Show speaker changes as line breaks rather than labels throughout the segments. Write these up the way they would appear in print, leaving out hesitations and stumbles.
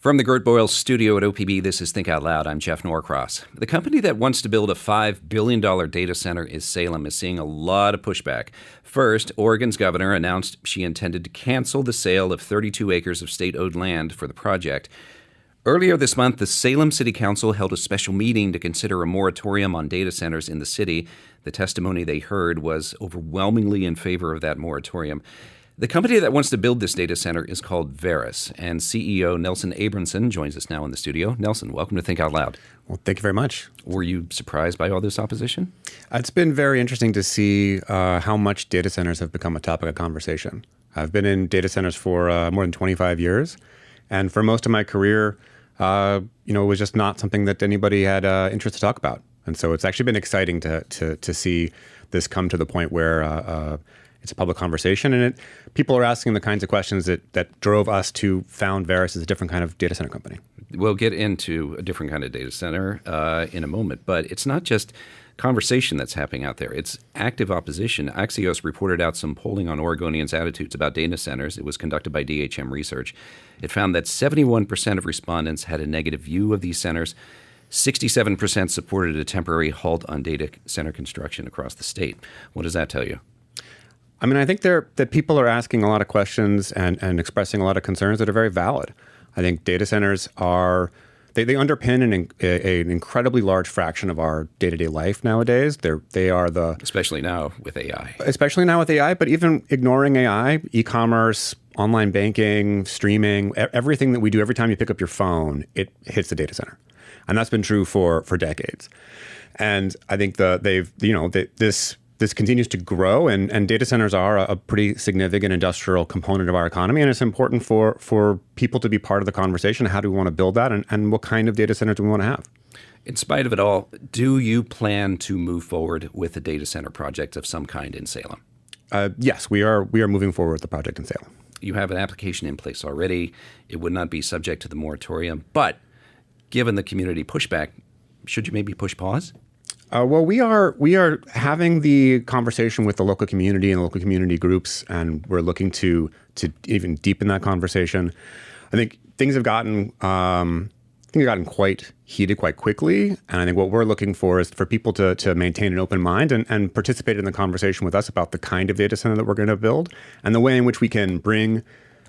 From the Gert Boyle studio at OPB, this is Think Out Loud. I'm Jeff Norcross. The company that wants to build a $5 billion data center is Salem is seeing a lot of pushback. First, Oregon's governor announced she intended to cancel the sale of 32 acres of state-owned land for the project. Earlier this month, the Salem City Council held a special meeting to consider a moratorium on data centers in the city. The testimony they heard was overwhelmingly in favor of that moratorium. The company that wants to build this data center is called Veris, and CEO Nelson Abramson joins us now in the studio. Nelson, welcome to Think Out Loud.
Well, thank you very much.
Were you surprised by all this opposition?
It's been very interesting to see how much data centers have become a topic of conversation. I've been in data centers for more than 25 years, and for most of my career, it was just not something that anybody had interest to talk about. And so it's actually been exciting to see this come to the point where it's a public conversation, and people are asking the kinds of questions that drove us to found Veris as a different kind of data center company.
We'll get into a different kind of data center in a moment, but it's not just conversation that's happening out there. It's active opposition. Axios reported out some polling on Oregonians' attitudes about data centers. It was conducted by DHM Research. It found that 71% of respondents had a negative view of these centers. 67% supported a temporary halt on data center construction across the state. What does that tell you?
I mean, I think that people are asking a lot of questions and expressing a lot of concerns that are very valid. I think data centers they underpin an incredibly large fraction of our day-to-day life nowadays. They are
especially now with AI.
But even ignoring AI, e-commerce, online banking, streaming, everything that we do every time you pick up your phone, it hits the data center, and that's been true for decades. And I think this continues to grow, and data centers are a pretty significant industrial component of our economy, and it's important for people to be part of the conversation. How do we want to build that, and what kind of data centers do we want to have?
In spite of it all, do you plan to move forward with a data center project of some kind in Salem?
Yes, we are moving forward with the project in Salem.
You have an application in place already. It would not be subject to the moratorium, but given the community pushback, should you maybe push pause?
Well, we are having the conversation with the local community and the local community groups, and we're looking to even deepen that conversation. I think things have gotten quite heated quite quickly, and I think what we're looking for is for people to maintain an open mind and participate in the conversation with us about the kind of data center that we're going to build and the way in which we can bring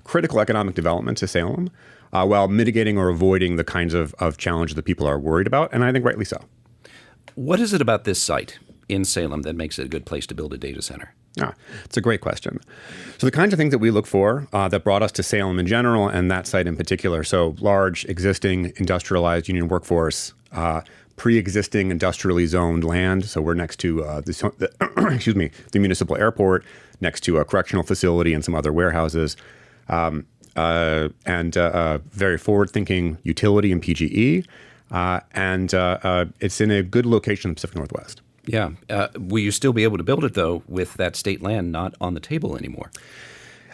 critical economic development to Salem while mitigating or avoiding the kinds of challenges that people are worried about, and I think rightly so.
What is it about this site in Salem that makes it a good place to build a data center?
It's a great question. So the kinds of things that we look for that brought us to Salem in general and that site in particular, so large, existing, industrialized union workforce, pre-existing industrially zoned land. So we're next to the municipal airport, next to a correctional facility and some other warehouses, and very forward-thinking utility and PGE. And it's in a good location in the Pacific Northwest.
Yeah. Will you still be able to build it, though, with that state land not on the table anymore?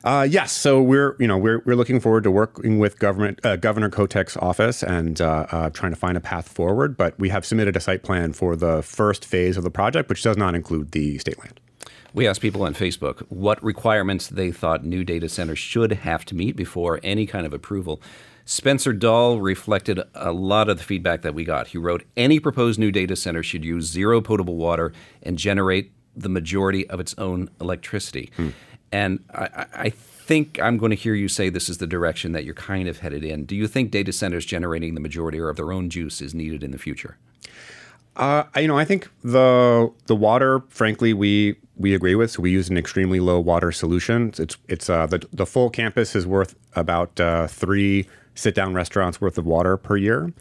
Yes. So we're looking forward to working with Governor Kotek's office and trying to find a path forward. But we have submitted a site plan for the first phase of the project, which does not include the state land.
We asked people on Facebook what requirements they thought new data centers should have to meet before any kind of approval. Spencer Dahl reflected a lot of the feedback that we got. He wrote, any proposed new data center should use zero potable water and generate the majority of its own electricity. And I think I'm going to hear you say this is the direction that you're kind of headed in. Do you think data centers generating the majority of their own juice is needed in the future?
I think the water, frankly, we agree with. So we use an extremely low water solution. It's the full campus is worth about 3 sit-down restaurants worth of water per year.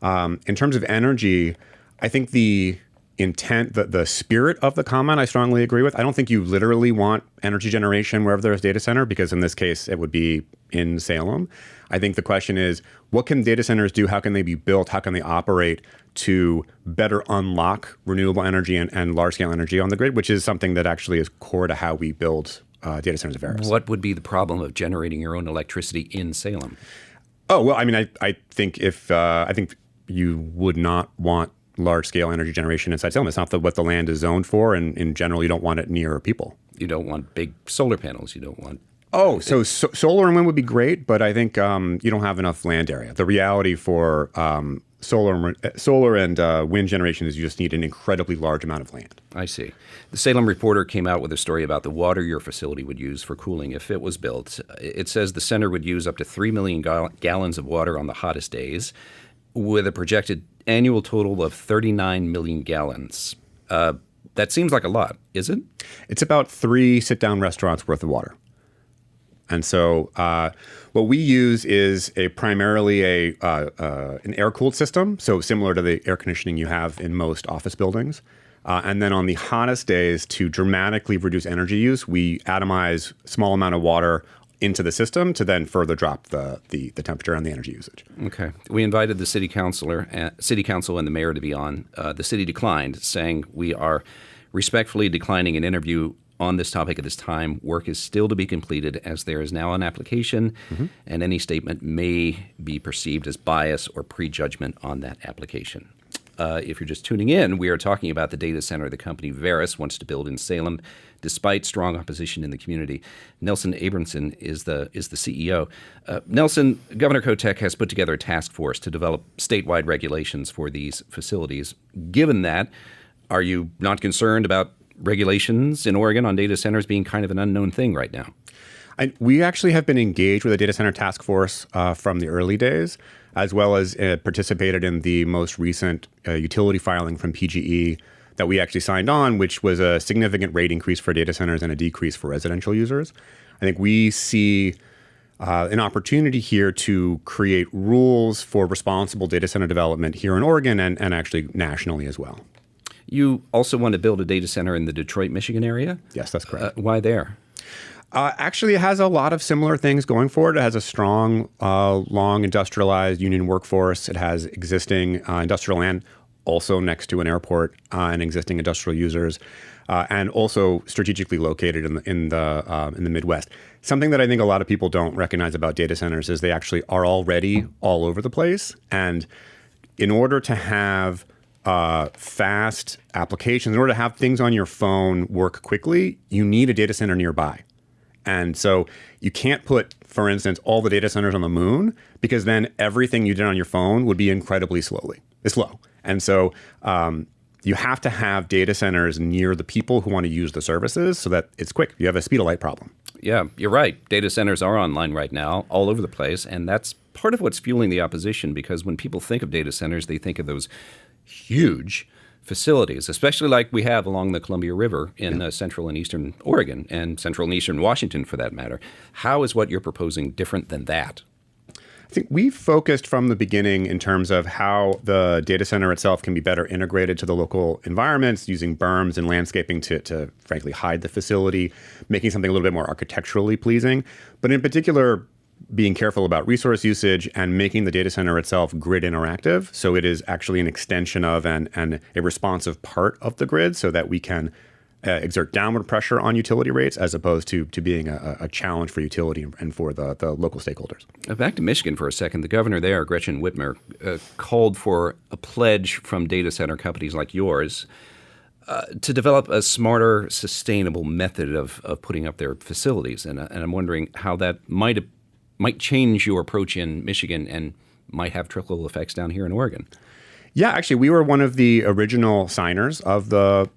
In terms of energy, I think the intent, the spirit of the comment, I strongly agree with. I don't think you literally want energy generation wherever there's data center, because in this case, it would be in Salem. I think the question is, what can data centers do? How can they be built? How can they operate to better unlock renewable energy and large-scale energy on the grid, which is something that actually is core to how we build data centers of Veris.
What would be the problem of generating your own electricity in Salem?
Oh, well, I mean, I think I think you would not want large-scale energy generation inside Salem. It's not what the land is zoned for, and in general, you don't want it near people.
You don't want big solar panels. You don't want
Solar and wind would be great, but I think you don't have enough land area. The reality for solar and wind generation is you just need an incredibly large amount of land.
I see. The Salem Reporter came out with a story about the water your facility would use for cooling if it was built. It says the center would use up to 3 million gallons of water on the hottest days, with a projected annual total of 39 million gallons. That seems like a lot, is it?
It's about 3 sit-down restaurants worth of water. And so what we use is primarily an air-cooled system, so similar to the air conditioning you have in most office buildings. And then on the hottest days, to dramatically reduce energy use, we atomize a small amount of water into the system to then further drop the temperature and the energy usage.
Okay. We invited the city council and the mayor to be on. The city declined, saying we are respectfully declining an interview on this topic at this time. Work is still to be completed as there is now an application, and any statement may be perceived as bias or prejudgment on that application. If you're just tuning in, we are talking about the data center the company Veris wants to build in Salem, despite strong opposition in the community. Nelson Abramson is the CEO. Nelson, Governor Kotek has put together a task force to develop statewide regulations for these facilities. Given that, are you not concerned about regulations in Oregon on data centers being kind of an unknown thing right now?
We actually have been engaged with a data center task force from the early days, as well as participated in the most recent utility filing from PGE that we actually signed on, which was a significant rate increase for data centers and a decrease for residential users. I think we see an opportunity here to create rules for responsible data center development here in Oregon and actually nationally as well.
You also want to build a data center in the Detroit, Michigan area?
Yes, that's correct.
Why there?
Actually, it has a lot of similar things going for it. It has a strong, long industrialized union workforce. It has existing industrial land, also next to an airport and existing industrial users, and also strategically located in the Midwest. Something that I think a lot of people don't recognize about data centers is they actually are already all over the place. And in order to have fast applications, in order to have things on your phone work quickly, you need a data center nearby. And so you can't put, for instance, all the data centers on the moon, because then everything you did on your phone would be incredibly slow. And so you have to have data centers near the people who want to use the services so that it's quick. You have a speed of light problem.
Yeah, you're right. Data centers are online right now, all over the place. And that's part of what's fueling the opposition, because when people think of data centers, they think of those huge facilities, especially like we have along the Columbia River in central and eastern Oregon and central and eastern Washington, for that matter. How is what you're proposing different than that?
I think we've focused from the beginning in terms of how the data center itself can be better integrated to the local environments, using berms and landscaping to frankly hide the facility, making something a little bit more architecturally pleasing. But in particular, being careful about resource usage and making the data center itself grid interactive. So it is actually an extension of and a responsive part of the grid, so that we can exert downward pressure on utility rates as opposed to being a challenge for utility and for the local stakeholders.
Back to Michigan for a second. The governor there, Gretchen Whitmer, called for a pledge from data center companies like yours to develop a smarter, sustainable method of putting up their facilities. And I'm wondering how that might change your approach in Michigan and might have trickle effects down here in Oregon.
Yeah, actually, we were one of the original signers of the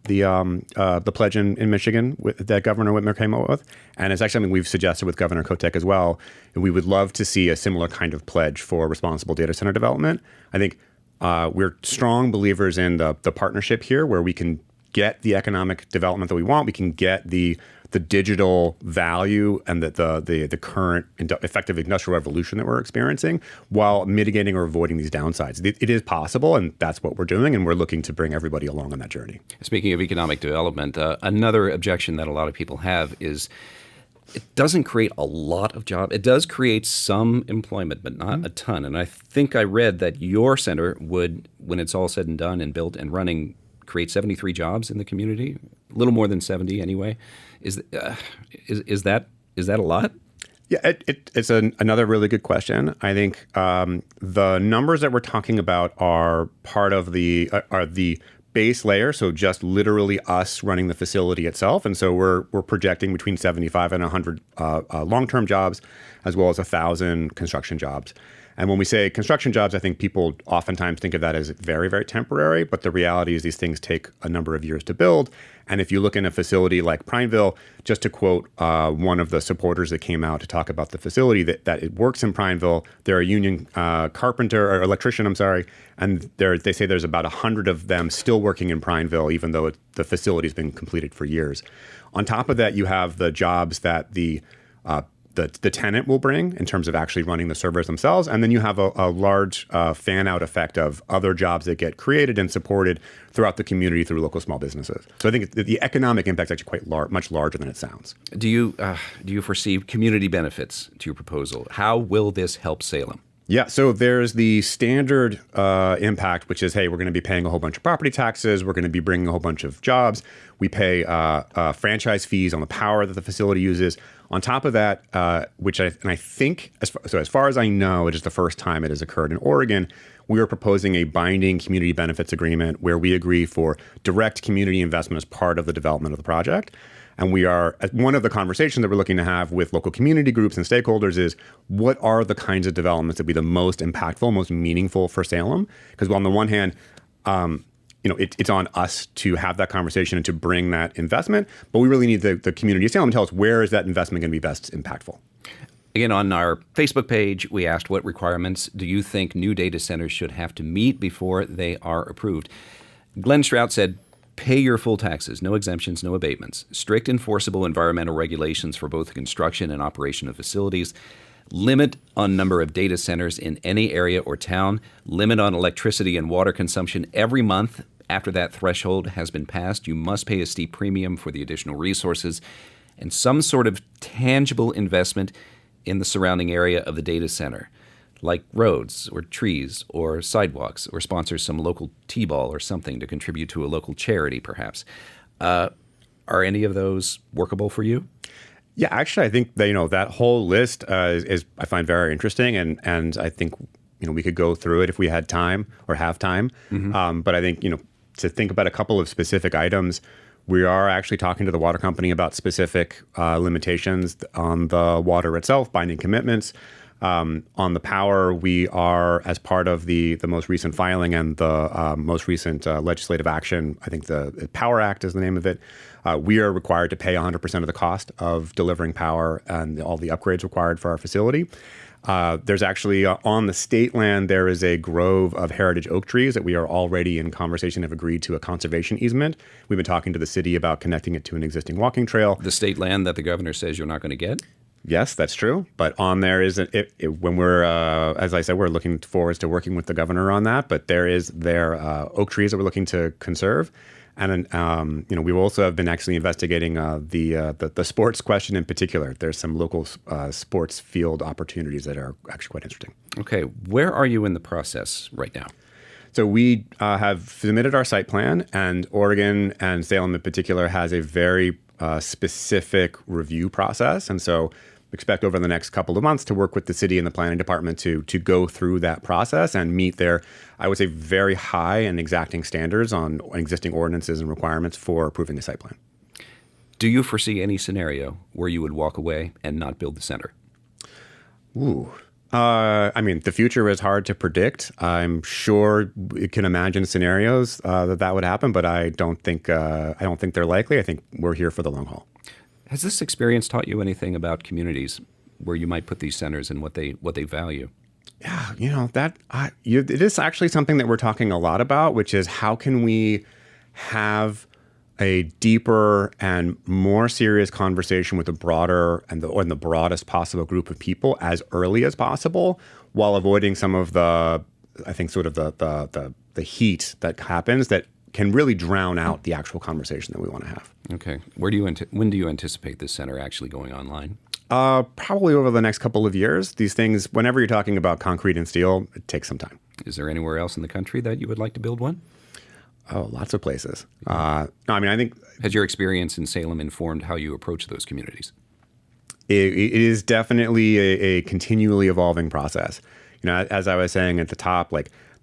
pledge in Michigan that Governor Whitmer came up with, and it's actually something we've suggested with Governor Kotek as well. And we would love to see a similar kind of pledge for responsible data center development. I think we're strong believers in the partnership here, where we can get the economic development that we want. We can get the digital value and the current effective industrial revolution that we're experiencing, while mitigating or avoiding these downsides. It is possible, and that's what we're doing, and we're looking to bring everybody along on that journey. Speaking
of economic development, another objection that a lot of people have is it doesn't create a lot of jobs. It does create some employment, but not a ton. And I think I read that your center would, when it's all said and done and built and running, create 73 jobs in the community, a little more than 70 anyway. Is that a lot?
Yeah, it's another really good question. I think the numbers that we're talking about are part of the base layer, so just literally us running the facility itself. And so we're projecting between 75 and 100 long-term jobs, as well as 1,000 construction jobs. And when we say construction jobs, I think people oftentimes think of that as very, very temporary. But the reality is these things take a number of years to build. And if you look in a facility like Prineville, just to quote one of the supporters that came out to talk about the facility, that it works in Prineville. They're a union carpenter or electrician, I'm sorry. And they say there's about 100 of them still working in Prineville, even though the facility's been completed for years. On top of that, you have the jobs that the tenant will bring in terms of actually running the servers themselves. And then you have a large fan-out effect of other jobs that get created and supported throughout the community through local small businesses. So I think the economic impact is actually quite much larger than it sounds.
Do you foresee community benefits to your proposal? How will this help Salem?
Yeah, so there's the standard impact, which is, hey, we're going to be paying a whole bunch of property taxes. We're going to be bringing a whole bunch of jobs. We pay franchise fees on the power that the facility uses. On top of that, I think, as far as I know, it is the first time it has occurred in Oregon, we are proposing a binding community benefits agreement where we agree for direct community investment as part of the development of the project. And one of the conversations that we're looking to have with local community groups and stakeholders is what are the kinds of developments that would be the most impactful, most meaningful for Salem? Because on the one hand, it's on us to have that conversation and to bring that investment, but we really need the community of Salem to tell us where is that investment going to be best impactful.
Again, on our Facebook page, we asked what requirements do you think new data centers should have to meet before they are approved? Glenn Strout said, pay your full taxes, no exemptions, no abatements, strict enforceable environmental regulations for both the construction and operation of facilities, limit on number of data centers in any area or town, limit on electricity and water consumption every month. After that threshold has been passed, you must pay a steep premium for the additional resources and some sort of tangible investment in the surrounding area of the data center, like roads or trees or sidewalks, or sponsor some local T-ball or something to contribute to a local charity, perhaps. Are any of those workable for you?
Yeah, actually, I think that, that whole list is I find very interesting, and I think we could go through it if we had time or have time. Mm-hmm. But I think to think about a couple of specific items, we are actually talking to the water company about specific limitations on the water itself, binding commitments. On the power, we are, as part of the most recent filing and the most recent legislative action, I think the Power Act is the name of it, we are required to pay 100% of the cost of delivering power and all the upgrades required for our facility. There's actually, on the state land, there is a grove of heritage oak trees that we are already in conversation, have agreed to a conservation easement. We've been talking to the city about connecting it to an existing walking trail.
The state land that the governor says you're not going to get?
Yes, that's true. But on there is, when we're, as I said, we're looking forward to working with the governor on that. But there oak trees that we're looking to conserve. And we also have been actually investigating the sports question in particular. There's some local sports field opportunities that are actually quite interesting.
Okay, where are you in the process right now?
So we have submitted our site plan, and Oregon and Salem in particular has a very specific review process. And so expect over the next couple of months to work with the city and the planning department to go through that process and meet their, I would say, very high and exacting standards on existing ordinances and requirements for approving a site plan.
Do you foresee any scenario where you would walk away and not build the center?
Ooh. The future is hard to predict. I'm sure we can imagine scenarios that would happen, but I don't think they're likely. I think we're here for the long haul.
Has this experience taught you anything about communities where you might put these centers and what they value?
Yeah, it is actually something that we're talking a lot about, which is how can we have a deeper and more serious conversation with a broader and the broadest possible group of people as early as possible, while avoiding some of the heat that happens that can really drown out the actual conversation that we want to have.
Okay. When do you anticipate this center actually going online?
Probably over the next couple of years. These things, whenever you're talking about concrete and steel, it takes some time.
Is there anywhere else in the country that you would like to build one?
Oh, lots of places. I think...
Has your experience in Salem informed how you approach those communities?
It is definitely a continually evolving process. As I was saying at the top,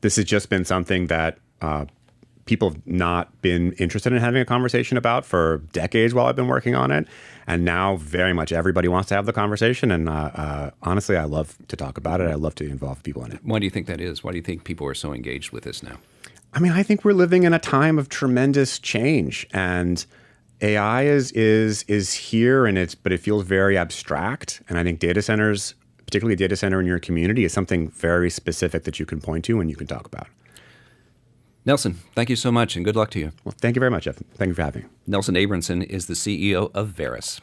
this has just been something that people have not been interested in having a conversation about for decades while I've been working on it. And now very much everybody wants to have the conversation. And honestly, I love to talk about it. I love to involve people in it.
Why do you think that is? Why do you think people are so engaged with this now?
I mean, I think we're living in a time of tremendous change, and AI is here, but it feels very abstract. And I think data centers, particularly a data center in your community, is something very specific that you can point to and you can talk about.
Nelson, thank you so much, and good luck to you.
Well, thank you very much, Jeff. Thank you for having me.
Nelson Abramson is the CEO of Veris.